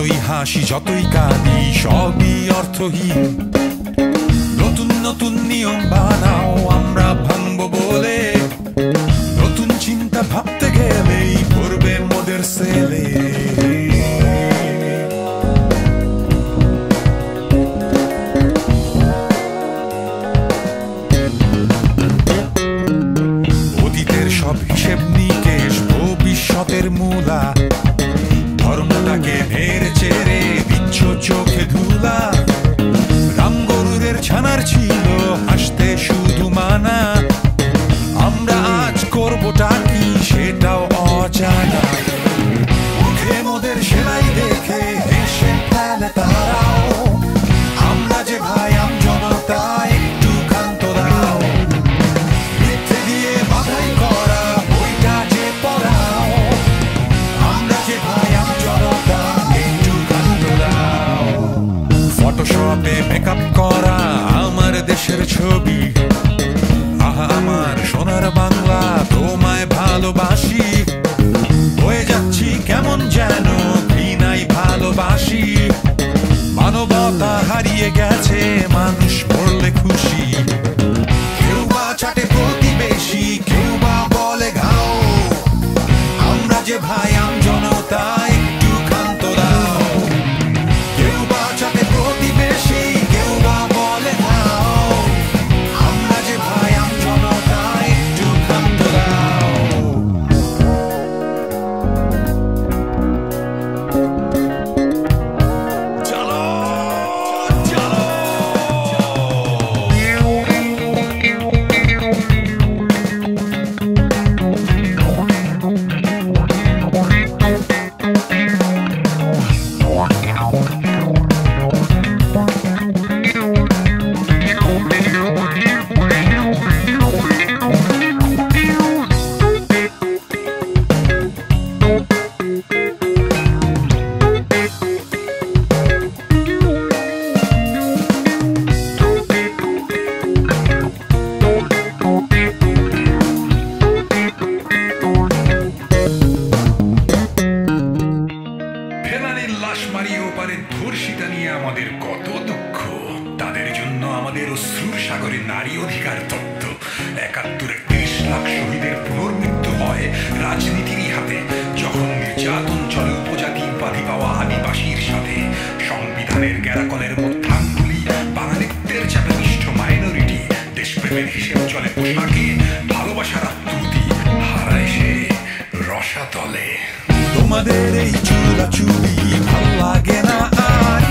যতই হাসি যতই কাঁদি সবই অর্থহীন। নতুন নতুন নিয়ম বানাও আমরা ভাঙবো বলে, নতুন চিন্তা ভাবতে গেলেই পড়বে মোদের সেলে। অতীতের সব হিসেব নিকেশ ভবিষ্যতের মূলা, ধর্মটাকে নেড়ে চেড়ে দিচ্ছ চোখে ধুলা। রামগরুরের ছানার ছিল হাসতে শুধু মানা, আমরা আজ করবোটা কি সেটাও অজানা। মুখে মোদের সেলাই দেখে হেসে ফেলে তারাও, আমরা যে ভাই আমজনতা একটু ক্ষান্ত দাও। মিথ্যে দিয়ে বাধাই করা বইটা যে পড়াও, আমরা যে ভাই আমজনতা একটু ক্ষান্ত দাও। ফটোশপে মেকআপ করা আমার দেশের ছবি, আহা আমার সোনার বাংলা তোমায় ভালোবাসি। হয়ে যাচ্ছি কেমন যেন ঘৃণায় ভালোবাসি, মানবতা হারিয়ে গেছে মানুষ পড়লে খুশি। কেউ বা চাটে প্রতিবেশী কেউ বা বলে ঘাও, আমরা যে ভাই আমজনতা একটু ক্ষান্ত দাও। কেউ বা চাটে প্রতিবেশী কেউ বা বলে ঘাও, আমরা যে ভাই আমজনতা একটু ক্ষান্ত দাও। চলো চলো ধর্ষিতা নিয়ে আমাদের কত দুঃখ, তাদের জন্য আমাদের অশ্রুর সাগরে নারী অধিকার তত্ত্ব। ৭১-এ ৩০ লাখ শহীদের পুনর্মৃত্যু হয় রাজনীতিরই হাতে, যখন নির্যাতন চলে উপজাতি উপাধি পাওয়া আদিবাসীর সাথে। সংবিধানের গ্যারাকলের মধ্যে আঙ্গুলি বাঙালিত্বের চাপে নিষ্ঠ মাইনরিটি, দেশপ্রেমের হিসেব চলে পোশাকে, ভালোবাসার আত্মুতি হারায় সে রসাতলে। তোমাদের এই চুরাচুরি ভাল লাগে না আর,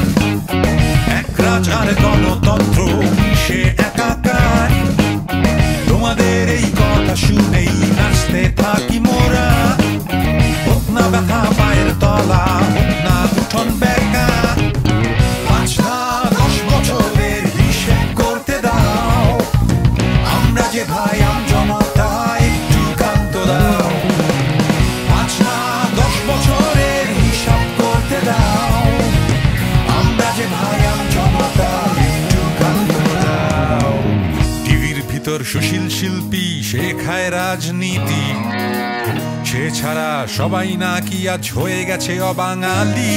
এক রাজার গণতন্ত্র সে একাকার। তোমাদের এই কথা শুনেই নাচতে থাকি মোরা, হোক না ব্যথা পায়ের তলা হোক না উঠোন বেকা। ৫ না ১০ বছরের হিসেব করতে দাও, আমরা যে ভাই আমজনতা একটু ক্ষান্ত দাও। ৫ না ১০ বছরের হিসাব করতে দাও, আমরা যে ভাই আমজনতা একটু ক্ষান্ত দাও। টিভির ভিতর সুশীল শিল্পী শেখায় রাজনীতি, সে ছাড়া সবাই নাকি আজ হয়ে গেছে অবাঙালি।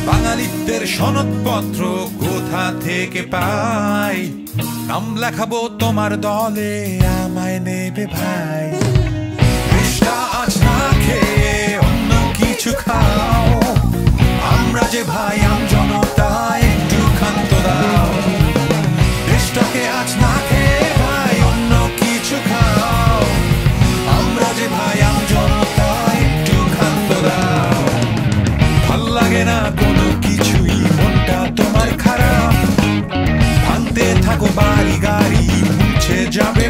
বাঙালিত্বের সনদপত্র কোথা থেকে পাই, নাম লেখাবো তোমার দলে আমায় নেবে ভাই। দেশটা আজ না খেয়ে অন্য কিছু খাও, আমরা যে ভাই আমজনতা একটু ক্ষান্ত দাও। দেশটাকে আজ না খেয়ে ভাই অন্য কিছু খাও, আমরা যে ভাই আমজনতা একটু ক্ষান্ত দাও। ভাল লাগে না কোনো কিছুই, মনটা তোমার খারাপ, ভাঙতে থাকো বাড়ি গাড়ি মুছে যাবে।